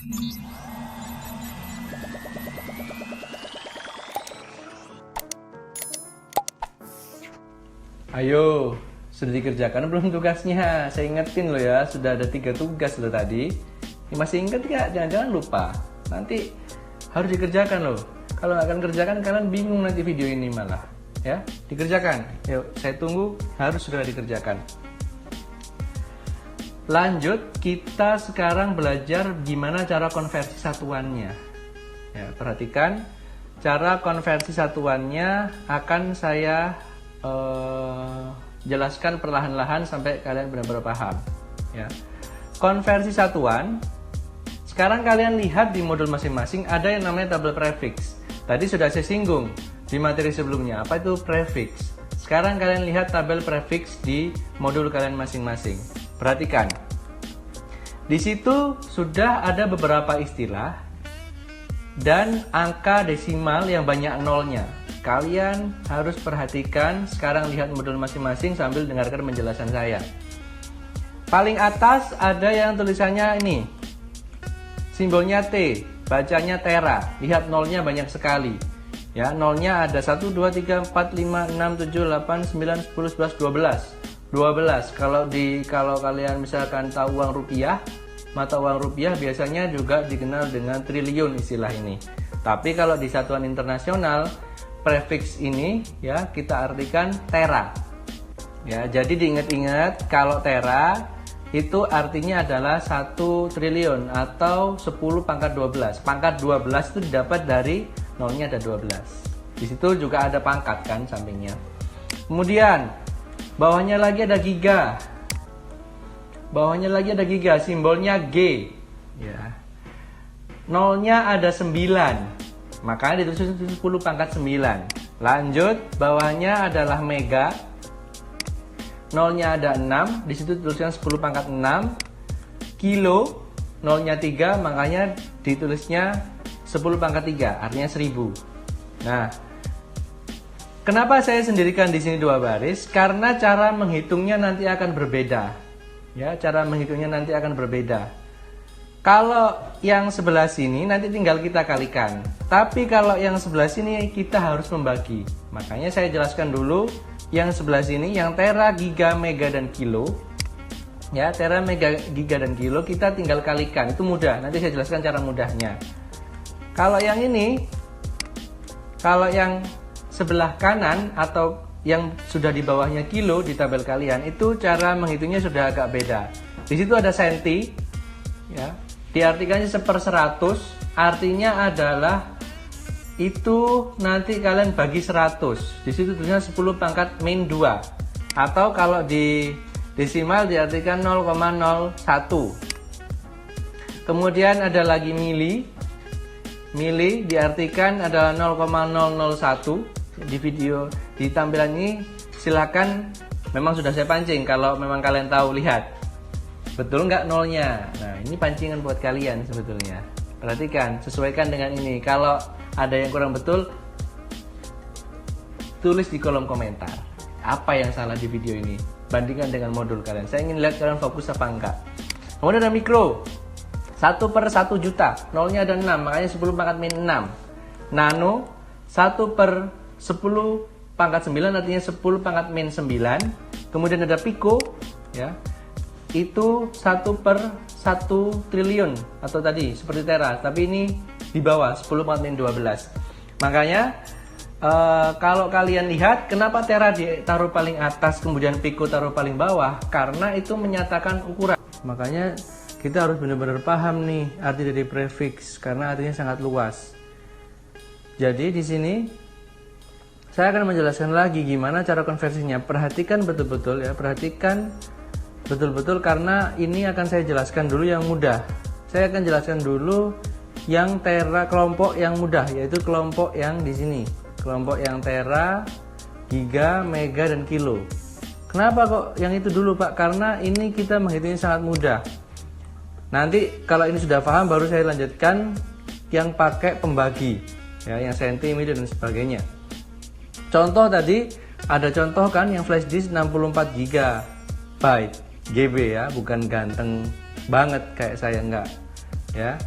Ayo, sudah dikerjakan belum tugasnya? Saya ingetin lo ya, sudah ada 3 tugas lo tadi. Ini masih inget gak? Jangan-jangan lupa. Nanti harus dikerjakan loh. Kalau nggak akan kerjakan, kalian bingung nanti video ini malah. Ya, dikerjakan. Yuk, saya tunggu. Harus sudah dikerjakan. Lanjut, kita sekarang belajar gimana cara konversi satuannya. Ya, perhatikan, cara konversi satuannya akan saya jelaskan perlahan-lahan sampai kalian benar-benar paham. Ya. Konversi satuan, sekarang kalian lihat di modul masing-masing ada yang namanya tabel prefix. Tadi sudah saya singgung di materi sebelumnya, apa itu prefix. Sekarang kalian lihat tabel prefix di modul kalian masing-masing. Perhatikan, di situ sudah ada beberapa istilah dan angka desimal yang banyak nolnya. Kalian harus perhatikan, sekarang lihat modul masing-masing sambil dengarkan penjelasan saya. Paling atas ada yang tulisannya ini, simbolnya T, bacanya tera. Lihat nolnya banyak sekali. Ya, nolnya ada 1, 2, 3, 4, 5, 6, 7, 8, 9, 10, 11, 12. 12. Kalau kalian misalkan tahu uang rupiah, mata uang rupiah biasanya juga dikenal dengan triliun istilah ini. Tapi kalau di satuan internasional, prefix ini ya kita artikan tera. Ya, jadi diingat-ingat kalau tera itu artinya adalah 1 triliun atau 10 pangkat 12. Pangkat 12 itu didapat dari nolnya ada 12. Di situ juga ada pangkat kan sampingnya. Kemudian bawahnya lagi ada giga. Bawahnya lagi ada giga, simbolnya G. Ya. Nolnya ada 9. Makanya ditulis 10 pangkat 9. Lanjut, bawahnya adalah mega. Nolnya ada 6, di situ tuliskan 10 pangkat 6. Kilo, nolnya 3, makanya ditulisnya 10 pangkat 3, artinya 1000. Nah, kenapa saya sendirikan di sini 2 baris? Karena cara menghitungnya nanti akan berbeda. Ya, cara menghitungnya nanti akan berbeda. Kalau yang sebelah sini nanti tinggal kita kalikan. Tapi kalau yang sebelah sini kita harus membagi. Makanya saya jelaskan dulu yang sebelah sini, yang tera, giga, mega, dan kilo. Ya, tera, mega, giga, dan kilo kita tinggal kalikan. Itu mudah. Nanti saya jelaskan cara mudahnya. Kalau yang ini, kalau yang sebelah kanan atau yang sudah di bawahnya kilo di tabel kalian, itu cara menghitungnya sudah agak beda. Di situ ada senti, ya. Diartikannya 1/100, artinya adalah itu nanti kalian bagi 100. Di situ tulisnya 10 pangkat min 2. Atau kalau di desimal diartikan 0,01. Kemudian ada lagi mili. Mili diartikan adalah 0,001. Di video di tampilan ini silakan, memang sudah saya pancing kalau memang kalian tahu, lihat. Betul nggak nolnya? Nah, ini pancingan buat kalian sebetulnya. Perhatikan, sesuaikan dengan ini. Kalau ada yang kurang betul, tulis di kolom komentar. Apa yang salah di video ini? Bandingkan dengan modul kalian. Saya ingin lihat kalian fokus apa enggak. Kemudian ada mikro. 1/1 juta. Nolnya ada 6, makanya 10 pangkat min 6. Nano, 1/10 pangkat 9, artinya 10 pangkat min 9. Kemudian ada pico, ya. Itu 1/1 triliun atau tadi seperti tera, tapi ini di bawah 10 pangkat min 12. Makanya kalau kalian lihat kenapa tera ditaruh paling atas kemudian pico taruh paling bawah, karena itu menyatakan ukuran. Makanya kita harus benar-benar paham nih arti dari prefix karena artinya sangat luas. Jadi di sini saya akan menjelaskan lagi gimana cara konversinya. Perhatikan betul-betul ya, perhatikan betul-betul karena ini akan saya jelaskan dulu yang mudah. Saya akan jelaskan dulu yang tera, kelompok yang mudah, yaitu kelompok yang di sini. Kelompok yang tera, giga, mega, dan kilo. Kenapa kok yang itu dulu, Pak? Karena ini kita menghitungnya sangat mudah. Nanti kalau ini sudah paham baru saya lanjutkan yang pakai pembagi. Ya, yang sentimeter dan sebagainya. Contoh tadi ada contoh kan yang flash disk 64 GB ya, bukan ganteng banget kayak saya, enggak ya.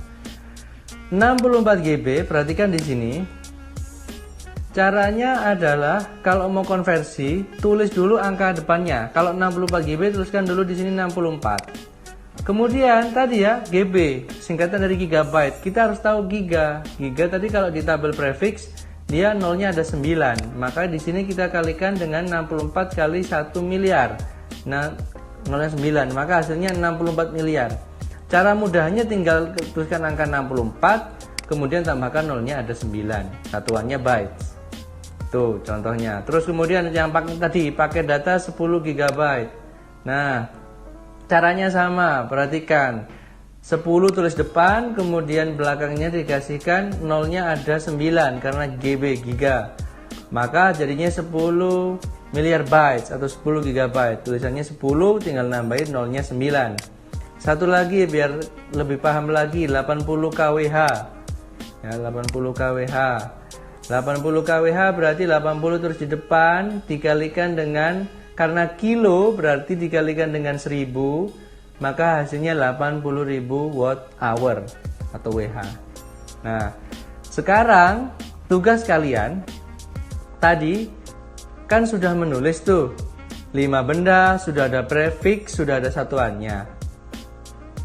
64 GB, perhatikan di sini. Caranya adalah kalau mau konversi, tulis dulu angka depannya. Kalau 64 GB, tuliskan dulu di sini 64. Kemudian tadi ya, GB, singkatan dari gigabyte. Kita harus tahu giga. Giga tadi kalau di tabel prefix, dia nolnya ada 9. Maka di sini kita kalikan dengan 64 kali 1 miliar. Nah, nolnya 9, maka hasilnya 64 miliar. Cara mudahnya tinggal tuliskan angka 64, kemudian tambahkan nolnya ada 9. Satuannya bytes. Tuh contohnya. Terus kemudian yang tadi pakai data 10 GB. Nah, caranya sama. Perhatikan. 10 tulis depan, kemudian belakangnya dikasihkan nolnya ada 9 karena GB giga. Maka jadinya 10 miliar bytes atau 10 GB. Tulisannya 10, tinggal nambahin nolnya 9. Satu lagi biar lebih paham lagi, 80 kWh. Ya, 80 kWh. 80 kWh berarti 80 terus di depan dikalikan dengan, karena kilo berarti dikalikan dengan 1000, maka hasilnya 80.000 watt hour atau WH. Nah, sekarang tugas kalian tadi kan sudah menulis tuh 5 benda, sudah ada prefix, sudah ada satuannya.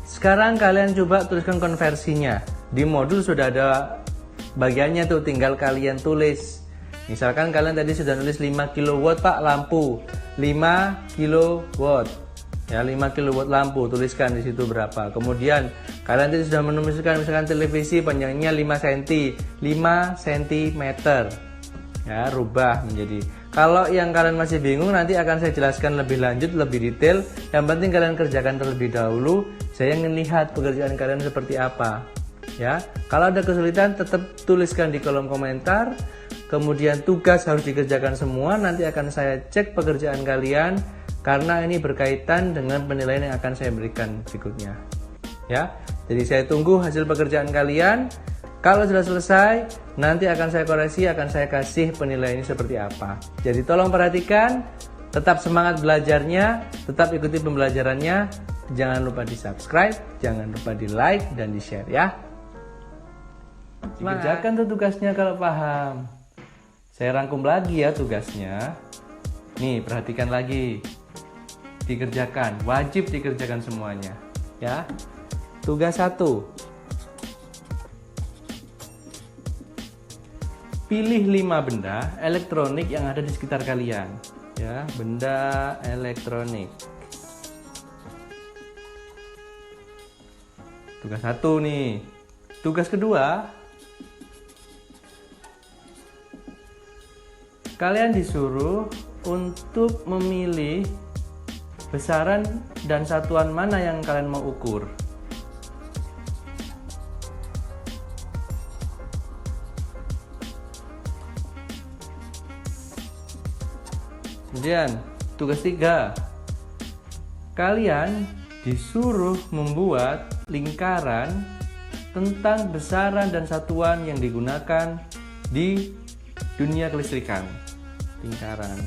Sekarang kalian coba tuliskan konversinya. Di modul sudah ada bagiannya tuh, tinggal kalian tulis. Misalkan kalian tadi sudah nulis 5 kW Pak lampu, 5 kW ya, 5 kW lampu, tuliskan di situ berapa. Kemudian kalian tadi sudah menuliskan misalkan televisi panjangnya 5 cm, 5 cm ya, rubah menjadi. Kalau yang kalian masih bingung, nanti akan saya jelaskan lebih lanjut, lebih detail. Yang penting kalian kerjakan terlebih dahulu. Saya ingin lihat pekerjaan kalian seperti apa. Ya, kalau ada kesulitan tetap tuliskan di kolom komentar. Kemudian tugas harus dikerjakan semua. Nanti akan saya cek pekerjaan kalian karena ini berkaitan dengan penilaian yang akan saya berikan berikutnya. Ya, jadi saya tunggu hasil pekerjaan kalian. Kalau sudah selesai, nanti akan saya koreksi, akan saya kasih penilaiannya seperti apa. Jadi tolong perhatikan, tetap semangat belajarnya, tetap ikuti pembelajarannya. Jangan lupa di subscribe, jangan lupa di like dan di share ya. Dikerjakan tuh tugasnya kalau paham. Saya rangkum lagi ya tugasnya. Nih, perhatikan lagi. Dikerjakan, wajib dikerjakan semuanya. Ya. Tugas 1. Pilih 5 benda elektronik yang ada di sekitar kalian. Ya, benda elektronik. Tugas 1 nih. Tugas kedua, kalian disuruh untuk memilih besaran dan satuan mana yang kalian mau ukur. Kemudian tugas 3, kalian disuruh membuat lingkaran tentang besaran dan satuan yang digunakan di dunia kelistrikan. Lingkaran.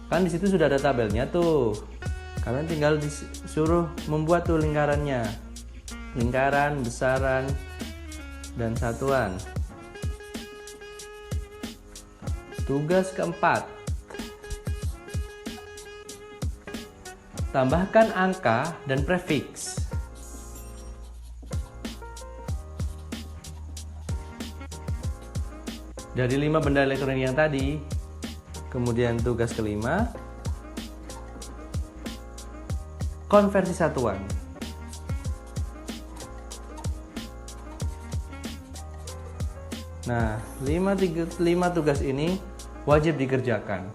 Kan di situ sudah ada tabelnya tuh. Kalian tinggal disuruh membuat tuh lingkarannya. Lingkaran, besaran, dan satuan. Tugas keempat. Tambahkan angka dan prefix. Dari 5 benda elektronik yang tadi. Kemudian tugas kelima, konversi satuan. Nah, 5 tugas ini wajib dikerjakan.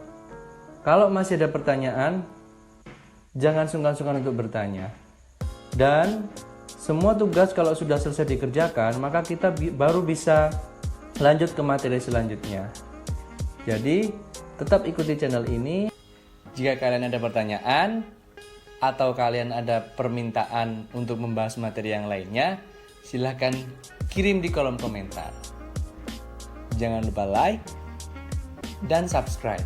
Kalau masih ada pertanyaan, jangan sungkan-sungkan untuk bertanya. Dan semua tugas kalau sudah selesai dikerjakan, maka kita baru bisa lanjut ke materi selanjutnya. Jadi, tetap ikuti channel ini. Jika kalian ada pertanyaan atau kalian ada permintaan untuk membahas materi yang lainnya, silahkan kirim di kolom komentar. Jangan lupa like dan subscribe.